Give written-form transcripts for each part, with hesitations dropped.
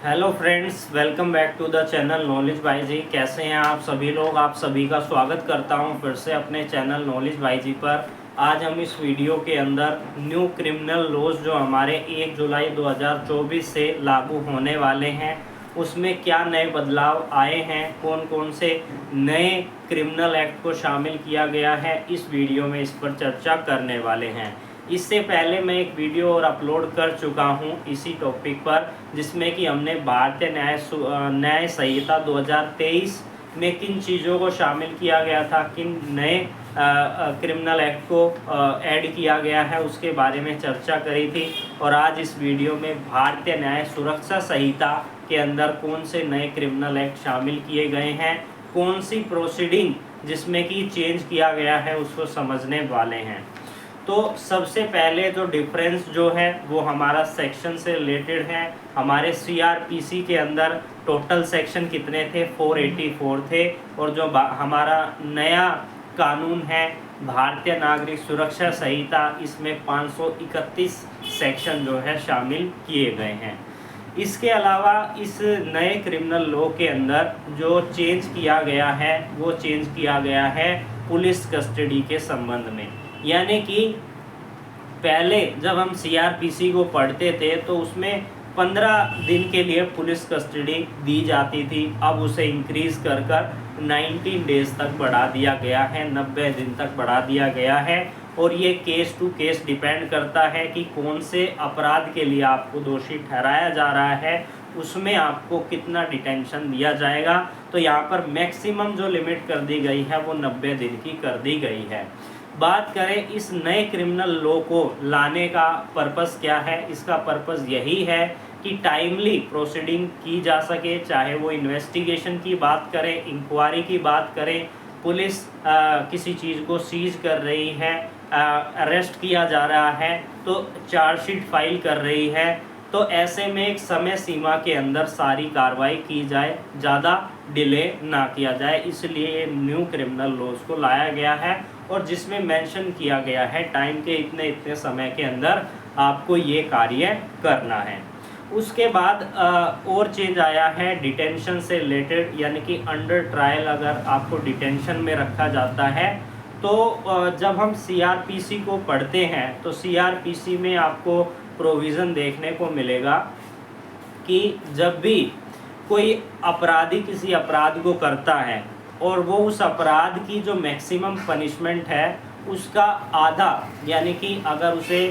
Hello friends, welcome back to the channel knowledge by G. कैसे हैं आप सभी लोग? आप सभी का स्वागत करता हूं फिर से अपने चैनल नॉलेज बाई जी पर। आज हम इस वीडियो के अंदर न्यू क्रिमिनल लॉज जो हमारे 1 जुलाई 2024 से लागू होने वाले हैं उसमें क्या नए बदलाव आए हैं, कौन कौन से नए क्रिमिनल एक्ट को शामिल किया गया है, इस वीडियो में इस पर चर्चा करने वाले हैं। इससे पहले मैं एक वीडियो और अपलोड कर चुका हूं इसी टॉपिक पर, जिसमें कि हमने भारतीय न्याय संहिता 2023 में किन चीज़ों को शामिल किया गया था, किन नए क्रिमिनल एक्ट को ऐड किया गया है, उसके बारे में चर्चा करी थी। और आज इस वीडियो में भारतीय न्याय सुरक्षा संहिता के अंदर कौन से नए क्रिमिनल एक्ट शामिल किए गए हैं, कौन सी प्रोसीडिंग जिसमें कि चेंज किया गया है, उसको समझने वाले हैं। तो सबसे पहले जो डिफरेंस जो है वो हमारा सेक्शन से रिलेटेड है। हमारे सीआरपीसी के अंदर टोटल सेक्शन कितने थे? 484 थे। और जो हमारा नया कानून है भारतीय नागरिक सुरक्षा संहिता, इसमें 531 सेक्शन जो है शामिल किए गए हैं। इसके अलावा इस नए क्रिमिनल लॉ के अंदर जो चेंज किया गया है वो चेंज किया गया है पुलिस कस्टडी के संबंध में। यानी कि पहले जब हम सीआरपीसी को पढ़ते थे तो उसमें 15 दिन के लिए पुलिस कस्टडी दी जाती थी। अब उसे इंक्रीज कर 19 डेज तक बढ़ा दिया गया है, 90 दिन तक बढ़ा दिया गया है। और ये केस टू केस डिपेंड करता है कि कौन से अपराध के लिए आपको दोषी ठहराया जा रहा है, उसमें आपको कितना डिटेंशन दिया जाएगा। तो यहाँ पर मैक्सिमम जो लिमिट कर दी गई है वो 90 दिन की कर दी गई है। बात करें इस नए क्रिमिनल लॉ को लाने का पर्पस क्या है, इसका पर्पस यही है कि टाइमली प्रोसीडिंग की जा सके। चाहे वो इन्वेस्टिगेशन की बात करें, इंक्वायरी की बात करें, पुलिस किसी चीज़ को सीज कर रही है, अरेस्ट किया जा रहा है, तो चार्जशीट फाइल कर रही है, तो ऐसे में एक समय सीमा के अंदर सारी कार्रवाई की जाए, ज़्यादा डिले ना किया जाए। इसलिए न्यू क्रिमिनल लॉज को लाया गया है और जिसमें मेंशन किया गया है टाइम के इतने इतने समय के अंदर आपको ये कार्य करना है। उसके बाद और चेंज आया है डिटेंशन से रिलेटेड, यानी कि अंडर ट्रायल अगर आपको डिटेंशन में रखा जाता है तो जब हम सीआरपीसी को पढ़ते हैं तो सीआरपीसी में आपको प्रोविज़न देखने को मिलेगा कि जब भी कोई अपराधी किसी अपराध को करता है और वो उस अपराध की जो मैक्सिमम पनिशमेंट है उसका आधा, यानी कि अगर उसे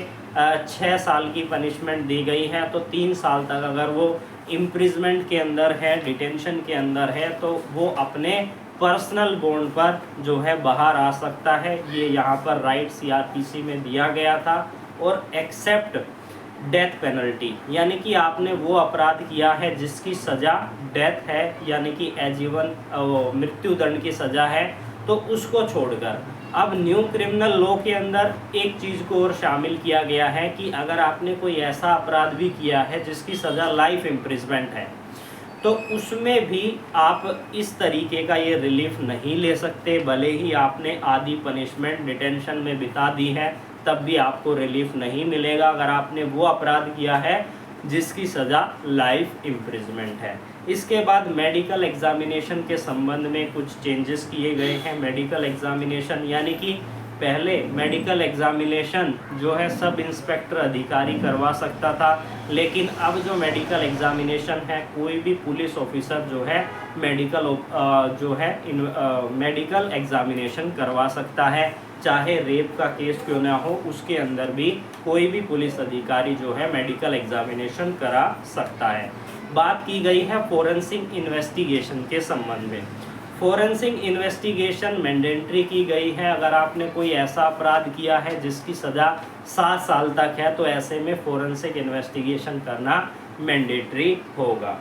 6 साल की पनिशमेंट दी गई है तो 3 साल तक अगर वो इम्प्रिजमेंट के अंदर है, डिटेंशन के अंदर है, तो वो अपने पर्सनल बॉन्ड पर जो है बाहर आ सकता है। ये यहाँ पर राइट सीआरपीसी में दिया गया था। और एक्सेप्ट डेथ पेनल्टी, यानी कि आपने वो अपराध किया है जिसकी सज़ा डेथ है, यानी कि आजीवन मृत्युदंड की सज़ा है, तो उसको छोड़कर अब न्यू क्रिमिनल लॉ के अंदर एक चीज़ को और शामिल किया गया है कि अगर आपने कोई ऐसा अपराध भी किया है जिसकी सज़ा लाइफ इम्प्रिजमेंट है, तो उसमें भी आप इस तरीके का ये रिलीफ नहीं ले सकते। भले ही आपने आधी पनिशमेंट डिटेंशन में बिता दी है तब भी आपको रिलीफ नहीं मिलेगा अगर आपने वो अपराध किया है जिसकी सज़ा लाइफ इम्प्रिजमेंट है। इसके बाद मेडिकल एग्जामिनेशन के संबंध में कुछ चेंजेस किए गए हैं। मेडिकल एग्जामिनेशन यानी कि पहले मेडिकल एग्जामिनेशन जो है सब इंस्पेक्टर अधिकारी करवा सकता था, लेकिन अब जो मेडिकल एग्जामिनेशन है कोई भी पुलिस ऑफिसर जो है मेडिकल एग्जामिनेशन करवा सकता है। चाहे रेप का केस क्यों ना हो, उसके अंदर भी कोई भी पुलिस अधिकारी जो है मेडिकल एग्जामिनेशन करा सकता है। बात की गई है फोरेंसिक इन्वेस्टिगेशन के संबंध में। फोरेंसिक इन्वेस्टिगेशन मैंडेटरी की गई है। अगर आपने कोई ऐसा अपराध किया है जिसकी सज़ा 7 साल तक है तो ऐसे में फोरेंसिक इन्वेस्टिगेशन करना मैंडेटरी होगा।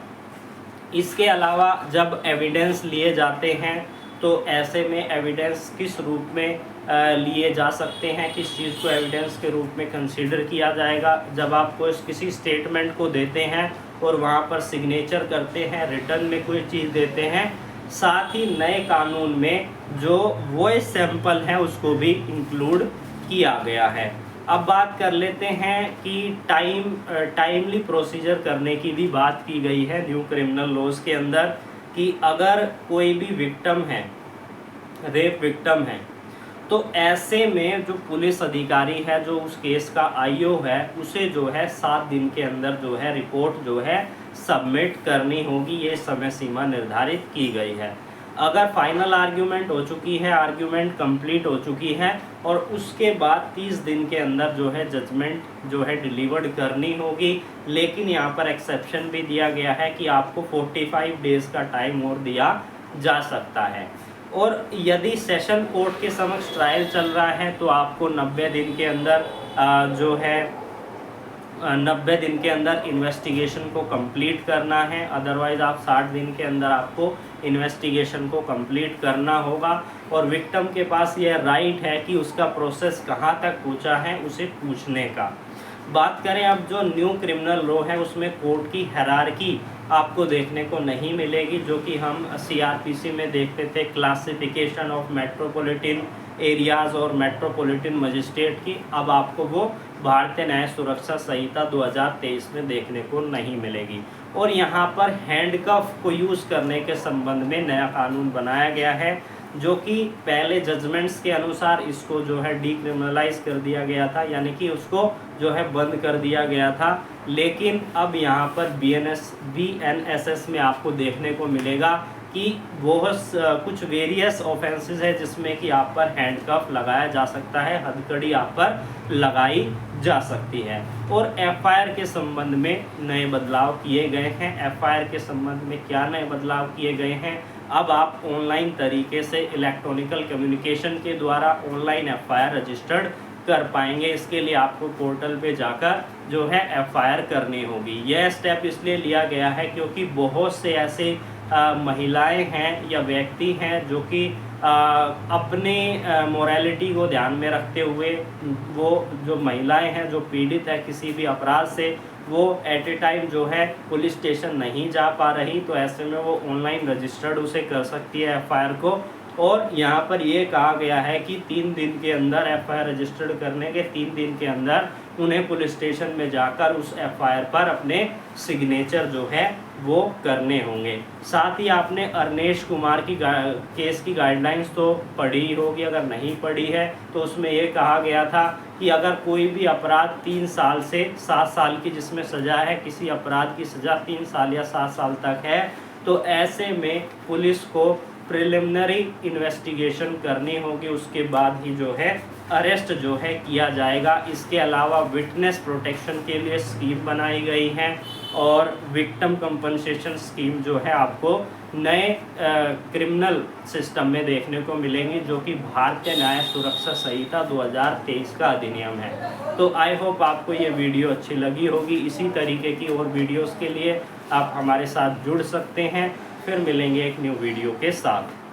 इसके अलावा जब एविडेंस लिए जाते हैं तो ऐसे में एविडेंस किस रूप में लिए जा सकते हैं, किस चीज़ को एविडेंस के रूप में कंसीडर किया जाएगा। जब आप किसी स्टेटमेंट को देते हैं और वहाँ पर सिग्नेचर करते हैं, रिटर्न में कोई चीज़ देते हैं, साथ ही नए कानून में जो वॉइस सैंपल है उसको भी इंक्लूड किया गया है। अब बात कर लेते हैं कि टाइमली प्रोसीजर करने की भी बात की गई है न्यू क्रिमिनल लॉज के अंदर, कि अगर कोई भी विक्टिम है, रेप विक्टिम है, तो ऐसे में जो पुलिस अधिकारी है, जो उस केस का आईओ है, उसे जो है 7 दिन के अंदर जो है रिपोर्ट जो है सबमिट करनी होगी। ये समय सीमा निर्धारित की गई है। अगर फाइनल आर्ग्यूमेंट हो चुकी है, आर्ग्यूमेंट कंप्लीट हो चुकी है, और उसके बाद 30 दिन के अंदर जो है जजमेंट जो है डिलीवर्ड करनी होगी। लेकिन यहाँ पर एक्सेप्शन भी दिया गया है कि आपको 45 डेज का टाइम और दिया जा सकता है। और यदि सेशन कोर्ट के समक्ष ट्रायल चल रहा है तो आपको 90 दिन के अंदर जो है 90 दिन के अंदर इन्वेस्टिगेशन को कंप्लीट करना है। अदरवाइज आप 60 दिन के अंदर आपको इन्वेस्टिगेशन को कंप्लीट करना होगा। और विक्टिम के पास यह राइट है कि उसका प्रोसेस कहाँ तक पहुँचा है उसे पूछने का। बात करें अब जो न्यू क्रिमिनल लॉ है, उसमें कोर्ट की हायरार्की आपको देखने को नहीं मिलेगी, जो कि हम सीआरपीसी में देखते थे, क्लासिफिकेशन ऑफ मेट्रोपॉलिटन एरियाज और मेट्रोपॉलिटन मजिस्ट्रेट की। अब आपको वो भारतीय न्याय सुरक्षा संहिता 2023 में देखने को नहीं मिलेगी। और यहाँ पर हैंडकफ को यूज़ करने के संबंध में नया कानून बनाया गया है, जो कि पहले जजमेंट्स के अनुसार इसको जो है डीक्रिमिनलाइज कर दिया गया था, यानी कि उसको जो है बंद कर दिया गया था। लेकिन अब यहाँ पर BNSS में आपको देखने को मिलेगा कि बहुत कुछ वेरियस ऑफेंसेस है जिसमें कि आप पर हैंडकफ लगाया जा सकता है, हथकड़ी आप पर लगाई जा सकती है। और FIR के संबंध में नए बदलाव किए गए हैं। FIR के संबंध में क्या नए बदलाव किए गए हैं? अब आप ऑनलाइन तरीके से इलेक्ट्रॉनिकल कम्युनिकेशन के द्वारा ऑनलाइन FIR रजिस्टर्ड कर पाएंगे। इसके लिए आपको पोर्टल पे जाकर जो है FIR करनी होगी। यह स्टेप इसलिए लिया गया है क्योंकि बहुत से ऐसे महिलाएं हैं या व्यक्ति हैं जो कि अपने मोरालिटी को ध्यान में रखते हुए, वो जो महिलाएं हैं जो पीड़ित है किसी भी अपराध से, वो एट ए टाइम जो है पुलिस स्टेशन नहीं जा पा रही, तो ऐसे में वो ऑनलाइन रजिस्टर्ड उसे कर सकती है FIR को। और यहाँ पर ये कहा गया है कि 3 दिन के अंदर FIR रजिस्टर्ड करने के 3 दिन के अंदर उन्हें पुलिस स्टेशन में जाकर उस FIR पर अपने सिग्नेचर जो है वो करने होंगे। साथ ही आपने अरनेश कुमार की केस की गाइडलाइंस तो पढ़ी होगी, अगर नहीं पढ़ी है तो उसमें ये कहा गया था कि अगर कोई भी अपराध 3 साल से 7 साल की जिसमें सज़ा है, किसी अपराध की सज़ा 3 साल या 7 साल तक है, तो ऐसे में पुलिस को प्रिलिमिनरी इन्वेस्टिगेशन करनी होगी, उसके बाद ही जो है अरेस्ट जो है किया जाएगा। इसके अलावा विटनेस प्रोटेक्शन के लिए स्कीम बनाई गई है और विक्टिम कंपनसेशन स्कीम जो है आपको नए क्रिमिनल सिस्टम में देखने को मिलेंगी, जो कि भारतीय न्याय सुरक्षा संहिता 2023 का अधिनियम है। तो आई होप आपको ये वीडियो अच्छी लगी होगी। इसी तरीके की और वीडियोस के लिए आप हमारे साथ जुड़ सकते हैं। फिर मिलेंगे एक न्यू वीडियो के साथ।